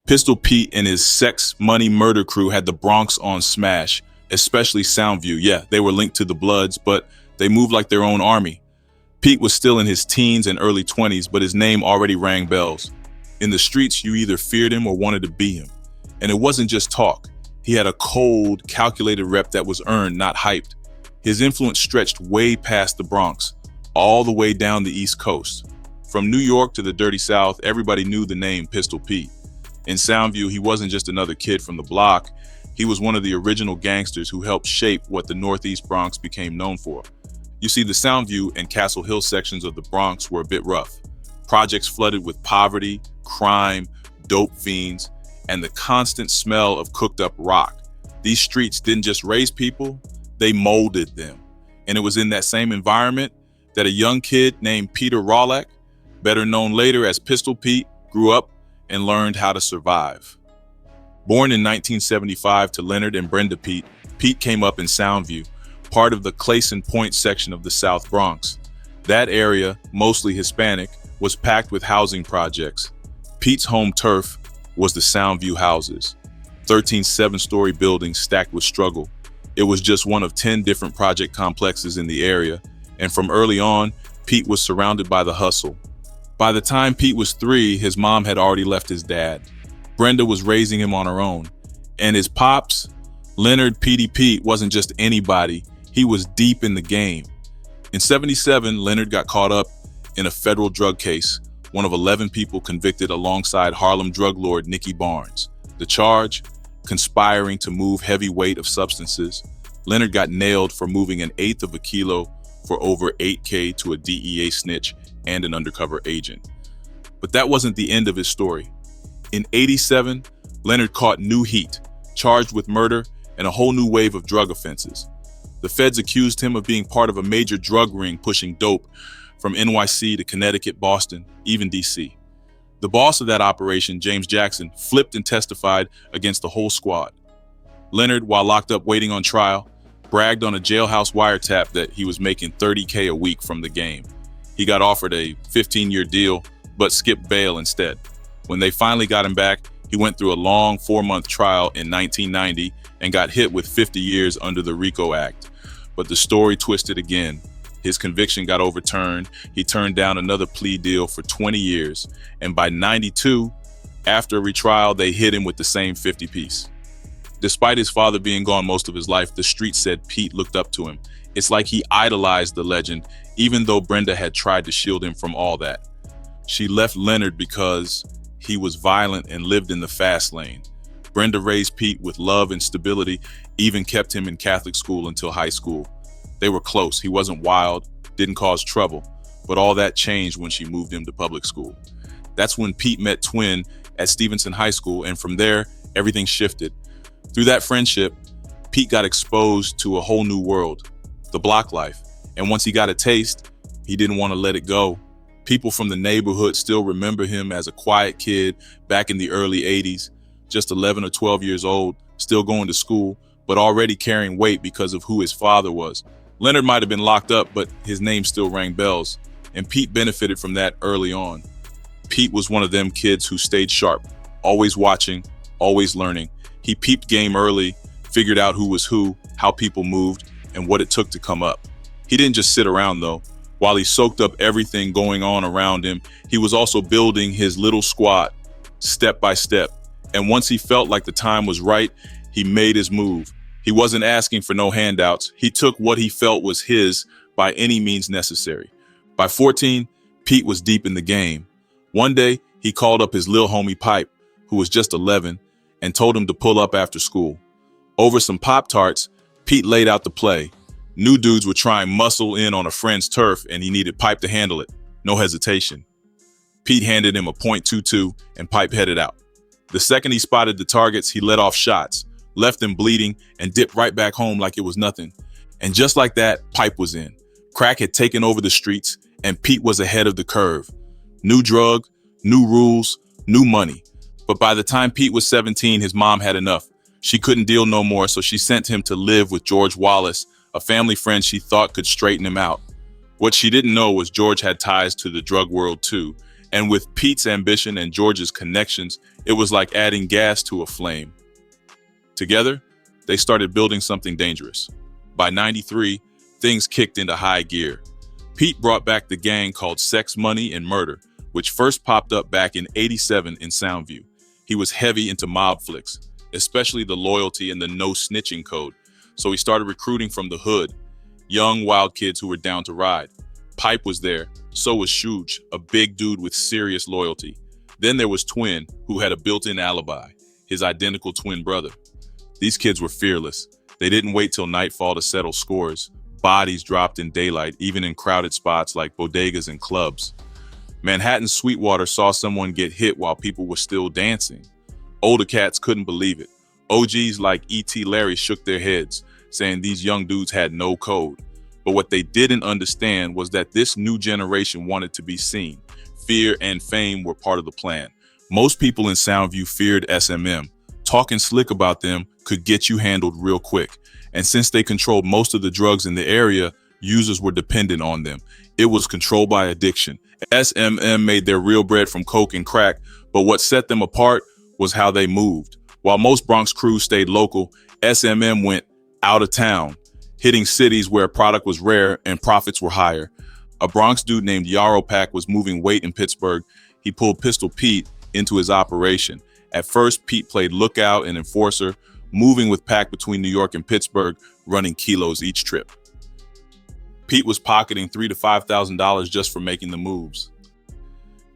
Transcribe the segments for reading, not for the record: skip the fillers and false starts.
Pistol Pete and his sex, money, murder crew had the Bronx on smash, especially Soundview. Yeah, they were linked to the Bloods, but they moved like their own army. Pete was still in his teens and early 20s, but his name already rang bells. In the streets, you either feared him or wanted to be him. And it wasn't just talk. He had a cold, calculated rep that was earned, not hyped. His influence stretched way past the Bronx, all the way down the East Coast. From New York to the Dirty South, everybody knew the name Pistol Pete. In Soundview, he wasn't just another kid from the block. He was one of the original gangsters who helped shape what the Northeast Bronx became known for. You see, the Soundview and Castle Hill sections of the Bronx were a bit rough. Projects flooded with poverty, crime, dope fiends, and the constant smell of cooked up rock. These streets didn't just raise people, they molded them. And it was in that same environment that a young kid named Peter Rawlak, better known later as Pistol Pete, grew up and learned how to survive. Born in 1975 to Leonard and Brenda Pete, Pete came up in Soundview, part of the Clayson Point section of the South Bronx. That area, mostly Hispanic, was packed with housing projects. Pete's home turf was the Soundview houses, 13 seven-story buildings stacked with struggle. It was just one of 10 different project complexes in the area, and from early on, Pete was surrounded by the hustle. By the time Pete was 3, his mom had already left his dad. Brenda was raising him on her own. And his pops, Leonard Petey Pete, wasn't just anybody. He was deep in the game. In '77, Leonard got caught up in a federal drug case, one of 11 people convicted alongside Harlem drug lord Nicky Barnes. The charge? Conspiring to move heavy weight of substances. Leonard got nailed for moving 1/8 of a kilo for over $8K to a DEA snitch and an undercover agent. But that wasn't the end of his story. In '87, Leonard caught new heat, charged with murder and a whole new wave of drug offenses. The feds accused him of being part of a major drug ring pushing dope from NYC to Connecticut, Boston, even DC. The boss of that operation, James Jackson, flipped and testified against the whole squad. Leonard, while locked up waiting on trial, bragged on a jailhouse wiretap that he was making $30K a week from the game. He got offered a 15-year deal, but skipped bail instead. When they finally got him back, he went through a long 4-month trial in 1990 and got hit with 50 years under the RICO Act. But the story twisted again. His conviction got overturned. He turned down another plea deal for 20 years. And by '92, after a retrial, they hit him with the same 50-piece. Despite his father being gone most of his life, the street said Pete looked up to him. It's like he idolized the legend, even though Brenda had tried to shield him from all that. She left Leonard because he was violent and lived in the fast lane. Brenda raised Pete with love and stability, even kept him in Catholic school until high school. They were close. He wasn't wild, didn't cause trouble, but all that changed when she moved him to public school. That's when Pete met Twin at Stevenson High School, and from there, everything shifted. Through that friendship, Pete got exposed to a whole new world, the block life. And once he got a taste, he didn't want to let it go. People from the neighborhood still remember him as a quiet kid back in the early '80s, just 11 or 12 years old, still going to school, but already carrying weight because of who his father was. Leonard might have been locked up, but his name still rang bells, and Pete benefited from that early on. Pete was one of them kids who stayed sharp, always watching, always learning. He peeped game early, figured out who was who, how people moved, and what it took to come up. He didn't just sit around though. While he soaked up everything going on around him, he was also building his little squad, step by step. And once he felt like the time was right, he made his move. He wasn't asking for no handouts. He took what he felt was his by any means necessary. By 14, Pete was deep in the game. One day, he called up his lil homie Pipe, who was just 11, and told him to pull up after school. Over some Pop-Tarts, Pete laid out the play. New dudes were trying muscle in on a friend's turf, and he needed Pipe to handle it. No hesitation. Pete handed him a .22, and Pipe headed out. The second he spotted the targets, he let off shots, left them bleeding, and dipped right back home like it was nothing. And just like that, Pipe was in. Crack had taken over the streets, and Pete was ahead of the curve. New drug, new rules, new money. But by the time Pete was 17, his mom had enough. She couldn't deal no more, so she sent him to live with George Wallace, a family friend she thought could straighten him out. What she didn't know was George had ties to the drug world too, And with Pete's ambition and George's connections, it was like adding gas to a flame. Together, they started building something dangerous. By '93, things kicked into high gear. Pete brought back the gang called Sex, Money, and Murder, which first popped up back in '87 in Soundview. He was heavy into mob flicks, especially the loyalty and the no snitching code. So he started recruiting from the hood, young wild kids who were down to ride. Pipe was there, so was Shuge, a big dude with serious loyalty. Then there was Twin, who had a built-in alibi, his identical twin brother. These kids were fearless. They didn't wait till nightfall to settle scores. Bodies dropped in daylight, even in crowded spots like bodegas and clubs. Manhattan's Sweetwater saw someone get hit while people were still dancing. Older cats couldn't believe it. OGs like E.T. Larry shook their heads, saying these young dudes had no code. But what they didn't understand was that this new generation wanted to be seen. Fear and fame were part of the plan. Most people in Soundview feared SMM. Talking slick about them could get you handled real quick. And since they controlled most of the drugs in the area, users were dependent on them. It was controlled by addiction. SMM made their real bread from coke and crack, but what set them apart was how they moved. While most Bronx crews stayed local, SMM went out of town, hitting cities where product was rare and profits were higher. A Bronx dude named Yarrow Pack was moving weight in Pittsburgh. He pulled Pistol Pete into his operation. At first, Pete played lookout and enforcer, moving with Pack between New York and Pittsburgh, running kilos each trip. Pete was pocketing $3,000 to $5,000 just for making the moves.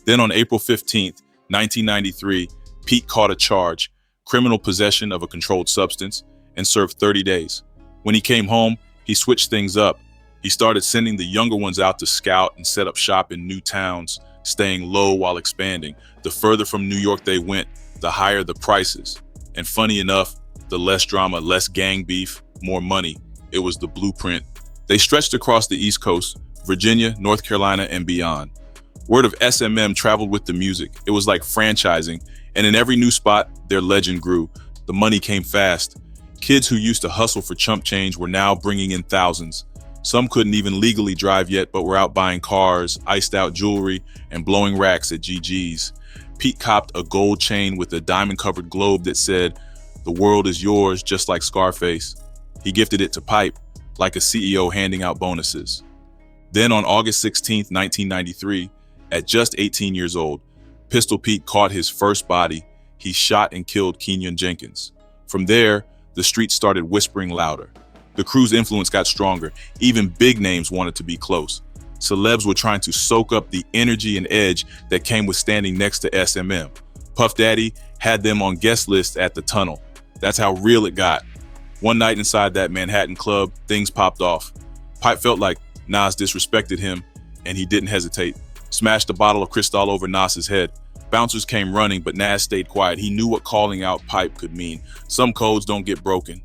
Then on April 15th, 1993, Pete caught a charge, criminal possession of a controlled substance, and served 30 days. When he came home, he switched things up. He started sending the younger ones out to scout and set up shop in new towns, staying low while expanding. The further from New York they went, the higher the prices. And funny enough, the less drama, less gang beef, more money. It was the blueprint. They stretched across the East Coast, Virginia, North Carolina, and beyond. Word of SMM traveled with the music. It was like franchising, and in every new spot, their legend grew. The money came fast. Kids who used to hustle for chump change were now bringing in thousands. Some couldn't even legally drive yet, but were out buying cars, iced out jewelry, and blowing racks at GG's. Pete copped a gold chain with a diamond-covered globe that said, "The world is yours," just like Scarface. He gifted it to Pipe, like a CEO handing out bonuses. Then on August 16, 1993, at just 18 years old, Pistol Pete caught his first body. He shot and killed Kenyon Jenkins. From there, the streets started whispering louder. The crew's influence got stronger. Even big names wanted to be close. Celebs were trying to soak up the energy and edge that came with standing next to SMM. Puff Daddy had them on guest lists at the Tunnel. That's how real it got. One night inside that Manhattan club, things popped off. Pipe felt like Nas disrespected him, and he didn't hesitate. Smashed a bottle of Cristal over Nas's head. Bouncers came running, but Nas stayed quiet. He knew what calling out Pipe could mean. Some codes don't get broken.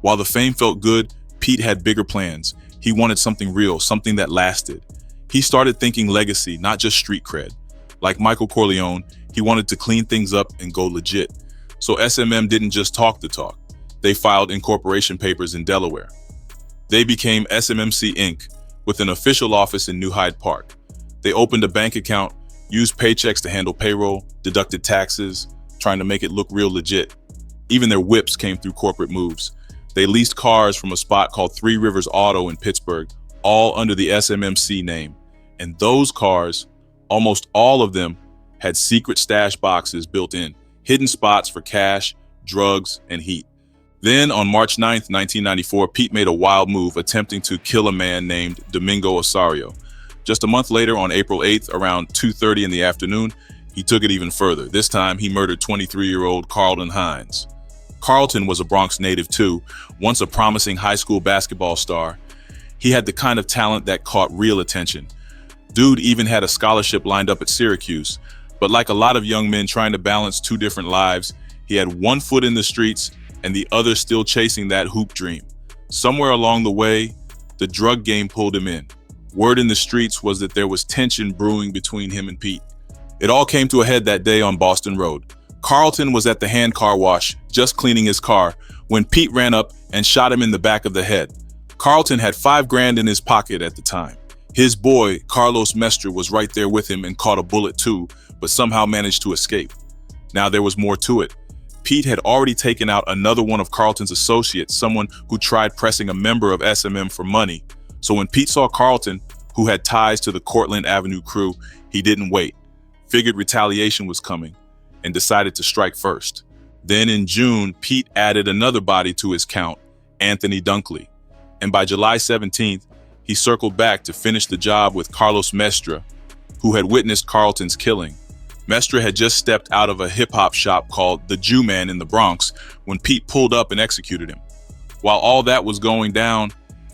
While the fame felt good, Pete had bigger plans. He wanted something real, something that lasted. He started thinking legacy, not just street cred. Like Michael Corleone, he wanted to clean things up and go legit. So SMM didn't just talk the talk. They filed incorporation papers in Delaware. They became SMMC Inc. with an official office in New Hyde Park. They opened a bank account, used paychecks to handle payroll, deducted taxes, trying to make it look real legit. Even their whips came through corporate moves. They leased cars from a spot called Three Rivers Auto in Pittsburgh, all under the SMMC name. And those cars, almost all of them, had secret stash boxes built in, hidden spots for cash, drugs, and heat. Then on March 9th, 1994, Pete made a wild move, attempting to kill a man named Domingo Osorio. Just a month later, on April 8th, around 2:30 in the afternoon, he took it even further. This time, he murdered 23-year-old Carlton Hines. Carlton was a Bronx native too, once a promising high school basketball star. He had the kind of talent that caught real attention. Dude even had a scholarship lined up at Syracuse, but like a lot of young men trying to balance two different lives, he had one foot in the streets and the other still chasing that hoop dream. Somewhere along the way, the drug game pulled him in. Word in the streets was that there was tension brewing between him and Pete. It all came to a head that day on Boston Road. Carlton was at the hand car wash, just cleaning his car, when Pete ran up and shot him in the back of the head. Carlton had $5 grand in his pocket at the time. His boy, Carlos Mestre, was right there with him and caught a bullet too, but somehow managed to escape. Now there was more to it. Pete had already taken out another one of Carlton's associates, someone who tried pressing a member of SMM for money. So when Pete saw Carlton, who had ties to the Cortlandt Avenue crew, he didn't wait, figured retaliation was coming, and decided to strike first. Then in June, Pete added another body to his count, Anthony Dunkley. And by July 17th, he circled back to finish the job with Carlos Mestre, who had witnessed Carlton's killing. Mestre had just stepped out of a hip-hop shop called The Jew Man in the Bronx when Pete pulled up and executed him. While all that was going down,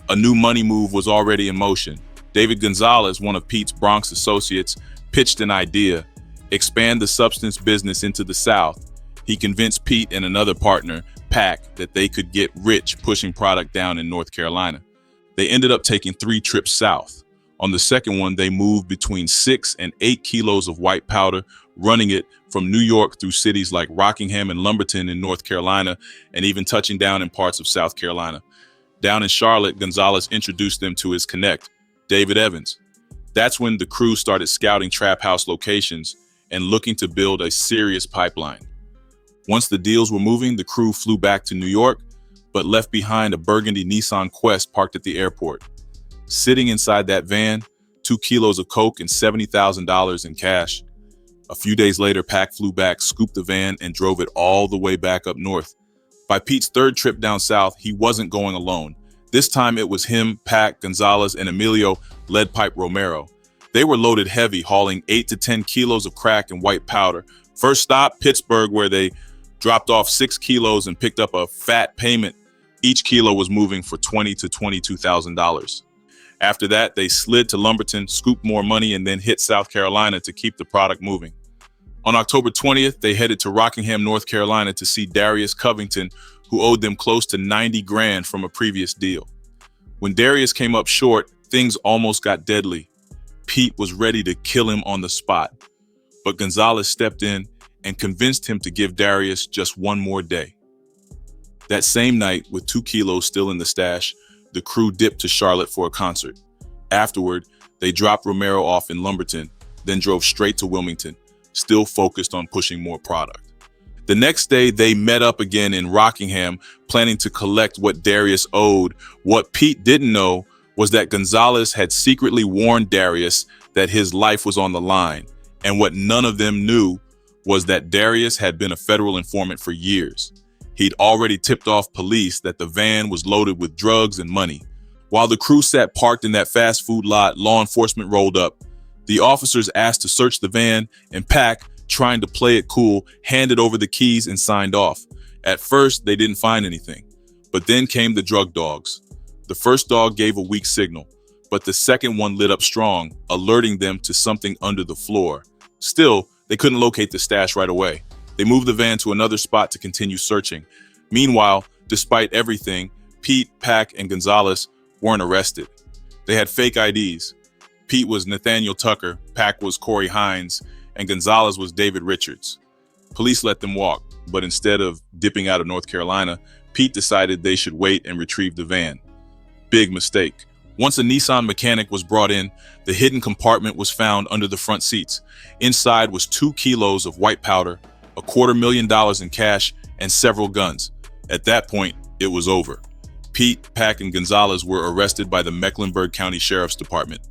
a new money move was already in motion. David Gonzalez, one of Pete's Bronx associates, pitched an idea: expand the substance business into the South. He convinced Pete and another partner, Pac, that they could get rich pushing product down in North Carolina. They ended up taking 3 trips south. On the second one, they moved between 6 and 8 kilos of white powder, running it from New York through cities like Rockingham and Lumberton in North Carolina, and even touching down in parts of South Carolina. Down in Charlotte, Gonzalez introduced them to his connect, David Evans. That's when the crew started scouting trap house locations and looking to build a serious pipeline. Once the deals were moving, the crew flew back to New York, but left behind a burgundy Nissan Quest parked at the airport. Sitting inside that van, 2 kilos of coke and $70,000 in cash. A few days later, Pac flew back, scooped the van, and drove it all the way back up north. By Pete's third trip down south, he wasn't going alone. This time it was him, Pac, Gonzalez, and Emilio Lead Pipe Romero. They were loaded heavy, hauling 8 to 10 kilos of crack and white powder. First stop, Pittsburgh, where they dropped off 6 kilos and picked up a fat payment. Each kilo was moving for $20,000 to $22,000. After that, they slid to Lumberton, scooped more money, and then hit South Carolina to keep the product moving. On October 20th, they headed to Rockingham, North Carolina to see Darius Covington, who owed them close to 90 grand from a previous deal. When Darius came up short, things almost got deadly. Pete was ready to kill him on the spot, but Gonzalez stepped in and convinced him to give Darius just one more day. That same night, with 2 kilos still in the stash, the crew dipped to Charlotte for a concert. Afterward, they dropped Romero off in Lumberton, then drove straight to Wilmington, still focused on pushing more product. The next day, they met up again in Rockingham, planning to collect what Darius owed. What Pete didn't know was that Gonzalez had secretly warned Darius that his life was on the line, and what none of them knew was that Darius had been a federal informant for years. He'd already tipped off police that the van was loaded with drugs and money. While the crew sat parked in that fast food lot, law enforcement rolled up. The officers asked to search the van, and Pac, trying to play it cool, handed over the keys and signed off. At first, they didn't find anything, but then came the drug dogs. The first dog gave a weak signal, but the second one lit up strong, alerting them to something under the floor. Still, they couldn't locate the stash right away. They moved the van to another spot to continue searching. Meanwhile, despite everything, Pete, Pac, and Gonzalez weren't arrested. They had fake IDs. Pete was Nathaniel Tucker, Pac was Corey Hines, and Gonzalez was David Richards. Police let them walk, but instead of dipping out of North Carolina, Pete decided they should wait and retrieve the van. Big mistake. Once a Nissan mechanic was brought in, the hidden compartment was found under the front seats. Inside was 2 kilos of white powder, $250,000 in cash, and several guns. At that point, it was over. Pete, Pac, and Gonzalez were arrested by the Mecklenburg County Sheriff's Department.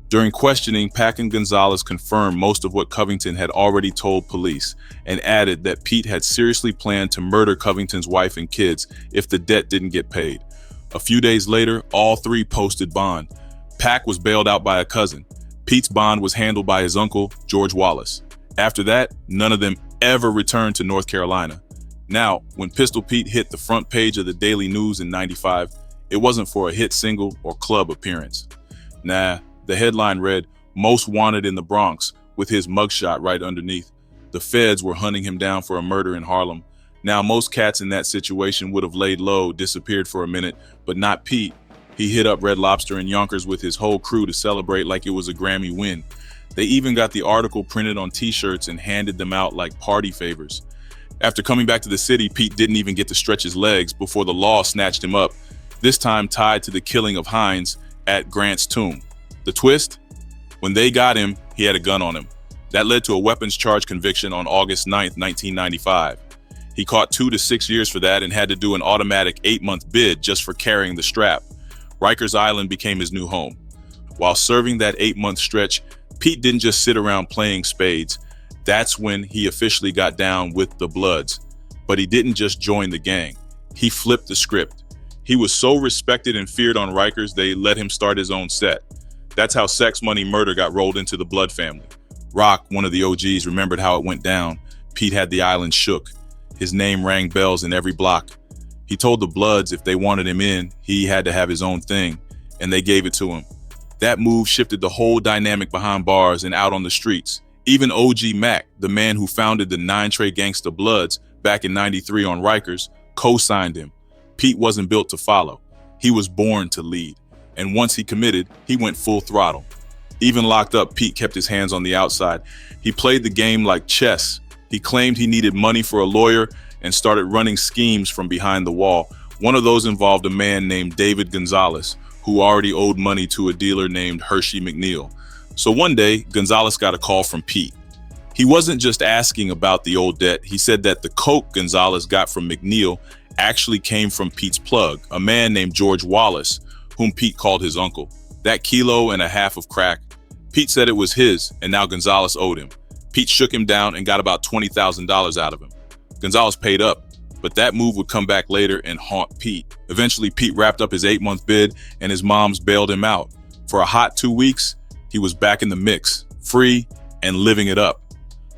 During questioning, Pac and Gonzalez confirmed most of what Covington had already told police and added that Pete had seriously planned to murder Covington's wife and kids if the debt didn't get paid. A few days later, all 3 posted bond. Pac was bailed out by a cousin. Pete's bond was handled by his uncle, George Wallace. After that, none of them ever returned to North Carolina. Now, when Pistol Pete hit the front page of the Daily News in '95, it wasn't for a hit single or club appearance. Nah, the headline read, "Most Wanted in the Bronx," with his mugshot right underneath. The feds were hunting him down for a murder in Harlem. Now, most cats in that situation would have laid low, disappeared for a minute, but not Pete. He hit up Red Lobster in Yonkers with his whole crew to celebrate like it was a Grammy win. They even got the article printed on t-shirts and handed them out like party favors. After coming back to the city, Pete didn't even get to stretch his legs before the law snatched him up, this time tied to the killing of Hines at Grant's tomb. The twist? When they got him, he had a gun on him. That led to a weapons charge conviction on August 9th, 1995. He caught 2 to 6 years for that and had to do an automatic 8-month bid just for carrying the strap. Rikers Island became his new home. While serving that 8-month stretch, Pete didn't just sit around playing spades. That's when he officially got down with the Bloods. But he didn't just join the gang. He flipped the script. He was so respected and feared on Rikers, they let him start his own set. That's how Sex, Money, Murder got rolled into the Blood family. Rock, one of the OGs, remembered how it went down. Pete had the island shook. His name rang bells in every block. He told the Bloods if they wanted him in, he had to have his own thing, and they gave it to him. That move shifted the whole dynamic behind bars and out on the streets. Even OG Mac, the man who founded the 9 Gangsta Bloods back in '93 on Rikers, co-signed him. Pete wasn't built to follow. He was born to lead. And once he committed, he went full throttle. Even locked up, Pete kept his hands on the outside. He played the game like chess. He claimed he needed money for a lawyer and started running schemes from behind the wall. One of those involved a man named David Gonzalez, who already owed money to a dealer named Hershey McNeil. So one day, Gonzalez got a call from Pete. He wasn't just asking about the old debt. He said that the coke Gonzalez got from McNeil actually came from Pete's plug, a man named George Wallace, whom Pete called his uncle. That 1.5 kilos of crack, Pete said it was his, and now Gonzalez owed him. Pete shook him down and got about $20,000 out of him. Gonzalez paid up, but that move would come back later and haunt Pete. Eventually, Pete wrapped up his 8-month bid and his moms bailed him out. For a hot 2 weeks, he was back in the mix, free and living it up.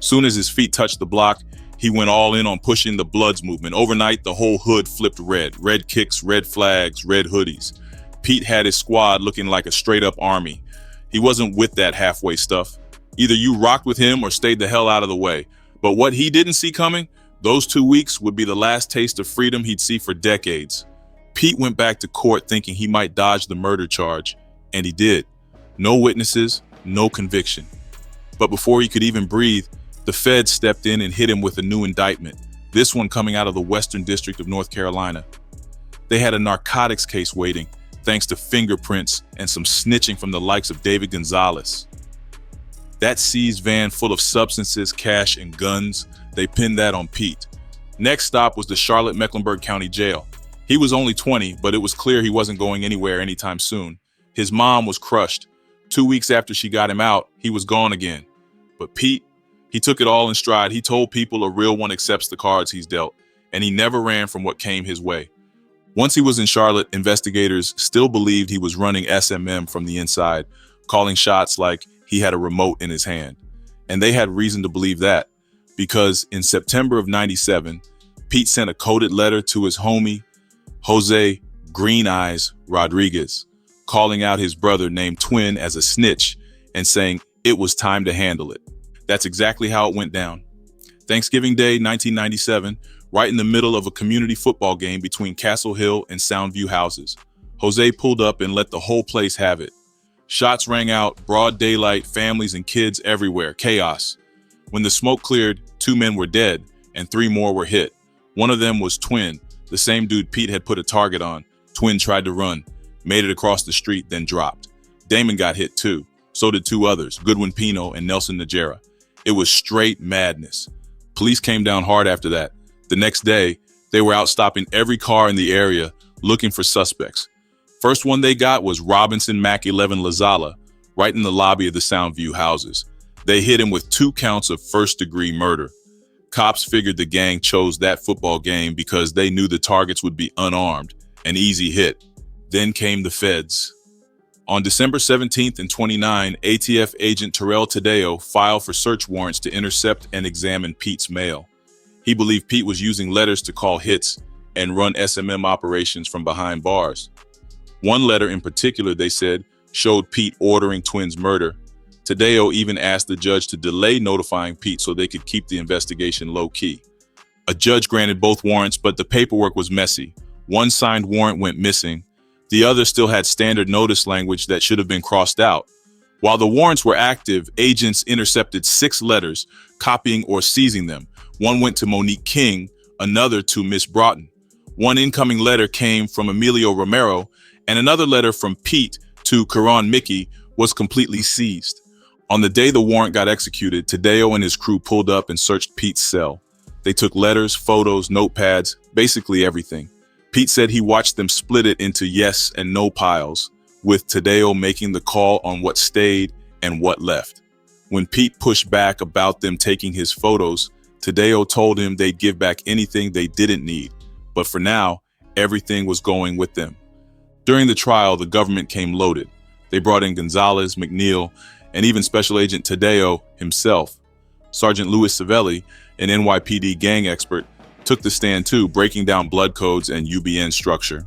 Soon as his feet touched the block, he went all in on pushing the Bloods movement. Overnight, the whole hood flipped red. Red kicks, red flags, red hoodies. Pete had his squad looking like a straight-up army. He wasn't with that halfway stuff. Either you rocked with him or stayed the hell out of the way. But what he didn't see coming, those 2 weeks would be the last taste of freedom he'd see for decades. Pete went back to court thinking he might dodge the murder charge, and he did. No witnesses, no conviction. But before he could even breathe, the feds stepped in and hit him with a new indictment, this one coming out of the Western District of North Carolina. They had a narcotics case waiting, thanks to fingerprints and some snitching from the likes of David Gonzalez. That seized van full of substances, cash, and guns, they pinned that on Pete. Next stop was the Charlotte-Mecklenburg County Jail. He was only 20, but it was clear he wasn't going anywhere anytime soon. His mom was crushed. 2 weeks after she got him out, he was gone again. But Pete, he took it all in stride. He told people a real one accepts the cards he's dealt, and he never ran from what came his way. Once he was in Charlotte, investigators still believed he was running SMM from the inside, calling shots like he had a remote in his hand. And they had reason to believe that, because in September of '97, Pete sent a coded letter to his homie, Jose Green Eyes Rodriguez, calling out his brother named Twin as a snitch and saying it was time to handle it. That's exactly how it went down. Thanksgiving Day, 1997, right in the middle of a community football game between Castle Hill and Soundview houses. Jose pulled up and let the whole place have it. Shots rang out, broad daylight, families and kids everywhere, chaos. When the smoke cleared, 2 men were dead and 3 more were hit. One of them was Twin, the same dude Pete had put a target on. Twin tried to run, made it across the street, then dropped. Damon got hit too. So did 2 others, Goodwin Pino and Nelson Najera. It was straight madness. Police came down hard after that. The next day, they were out stopping every car in the area looking for suspects. First one they got was Robinson Mac 11 Lazala, right in the lobby of the Soundview houses. They hit him with 2 counts of first-degree murder. Cops figured the gang chose that football game because they knew the targets would be unarmed, an easy hit. Then came the feds. On December 17th and 29, ATF agent Terrell Tadeo filed for search warrants to intercept and examine Pete's mail. He believed Pete was using letters to call hits and run SMM operations from behind bars. One letter in particular, they said, showed Pete ordering Twin's murder. Tadeo even asked the judge to delay notifying Pete so they could keep the investigation low-key. A judge granted both warrants, but the paperwork was messy. One signed warrant went missing. The other still had standard notice language that should have been crossed out. While the warrants were active, agents intercepted 6 letters, copying or seizing them. One went to Monique King, another to Miss Broughton. One incoming letter came from Emilio Romero, and another letter from Pete to Karan Mickey, was completely seized. On the day the warrant got executed, Tadeo and his crew pulled up and searched Pete's cell. They took letters, photos, notepads, basically everything. Pete said he watched them split it into yes and no piles, with Tadeo making the call on what stayed and what left. When Pete pushed back about them taking his photos, Tadeo told him they'd give back anything they didn't need, but for now, everything was going with them. During the trial, the government came loaded. They brought in Gonzalez, McNeil, and even Special Agent Tadeo himself. Sergeant Louis Savelli, an NYPD gang expert, took the stand too, breaking down blood codes and UBN structure.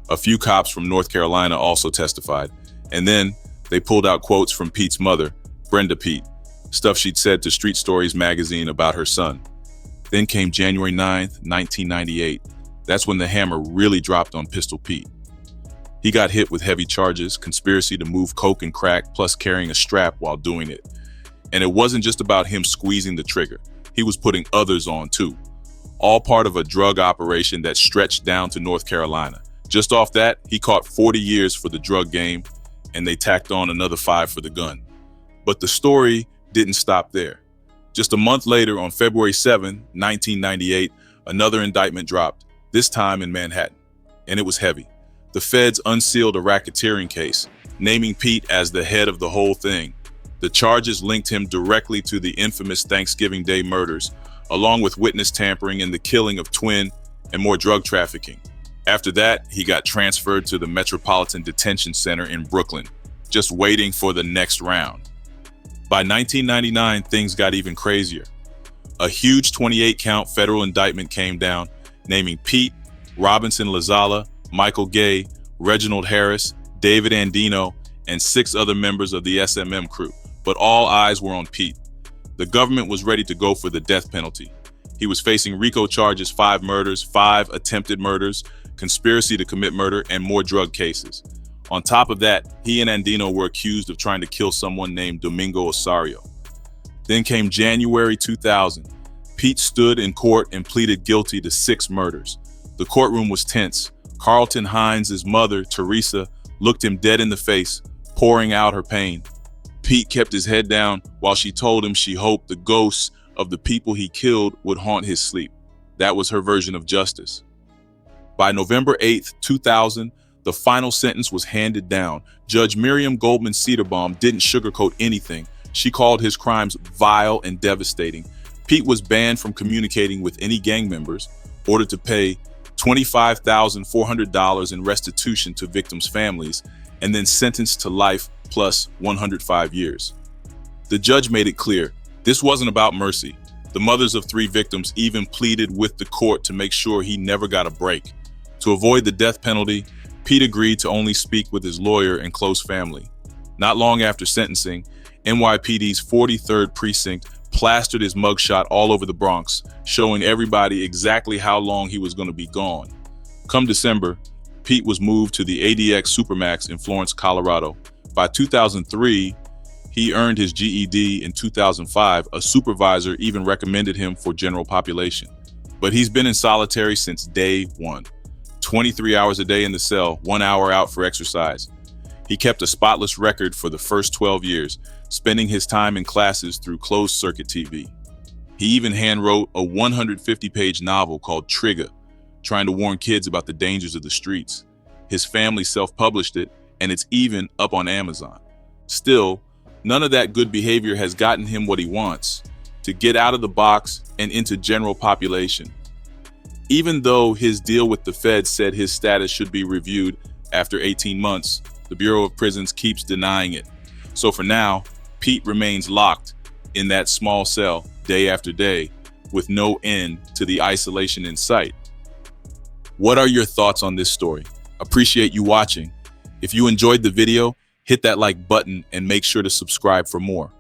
A few cops from North Carolina also testified, and then they pulled out quotes from Pete's mother, Brenda Pete, stuff she'd said to Street Stories magazine about her son. Then came January 9th, 1998. That's when the hammer really dropped on Pistol Pete. He got hit with heavy charges, conspiracy to move coke and crack, plus carrying a strap while doing it. And it wasn't just about him squeezing the trigger. He was putting others on too. All part of a drug operation that stretched down to North Carolina. Just off that, he caught 40 years for the drug game, and they tacked on another 5 for the gun. But the story didn't stop there. Just a month later, on February 7, 1998, another indictment dropped, this time in Manhattan. And it was heavy. The feds unsealed a racketeering case, naming Pete as the head of the whole thing. The charges linked him directly to the infamous Thanksgiving Day murders, along with witness tampering and the killing of twin and more drug trafficking. After that, he got transferred to the Metropolitan Detention Center in Brooklyn, just waiting for the next round. By 1999, things got even crazier. A huge 28-count federal indictment came down, naming Pete, Robinson Lazala, Michael Gay, Reginald Harris, David Andino, and 6 other members of the SMM crew, but all eyes were on Pete. The government was ready to go for the death penalty. He was facing RICO charges, 5 murders, 5 attempted murders, conspiracy to commit murder, and more drug cases. On top of that, he and Andino were accused of trying to kill someone named Domingo Osario. Then came January 2000. Pete stood in court and pleaded guilty to 6 murders. The courtroom was tense. Carlton Hines' mother, Teresa, looked him dead in the face, pouring out her pain. Pete kept his head down while she told him she hoped the ghosts of the people he killed would haunt his sleep. That was her version of justice. By November 8th, 2000, the final sentence was handed down. Judge Miriam Goldman Cedarbaum didn't sugarcoat anything. She called his crimes vile and devastating. Pete was banned from communicating with any gang members, ordered to pay $25,400 in restitution to victims' families, and then sentenced to life plus 105 years. The judge made it clear, this wasn't about mercy. The mothers of 3 victims even pleaded with the court to make sure he never got a break. To avoid the death penalty, Pete agreed to only speak with his lawyer and close family. Not long after sentencing, NYPD's 43rd Precinct plastered his mugshot all over the Bronx, showing everybody exactly how long he was going to be gone. Come December, Pete was moved to the ADX Supermax in Florence, Colorado. By 2003, he earned his GED. In 2005, a supervisor even recommended him for general population. But he's been in solitary since day one. 23 hours a day in the cell, 1 hour out for exercise. He kept a spotless record for the first 12 years, spending his time in classes through closed-circuit TV. He even hand-wrote a 150-page novel called Trigger, trying to warn kids about the dangers of the streets. His family self-published it, and it's even up on Amazon. Still, none of that good behavior has gotten him what he wants, to get out of the box and into general population. Even though his deal with the Fed said his status should be reviewed after 18 months, the Bureau of Prisons keeps denying it. So for now, Pete remains locked in that small cell day after day with no end to the isolation in sight. What are your thoughts on this story? Appreciate you watching. If you enjoyed the video, hit that like button and make sure to subscribe for more.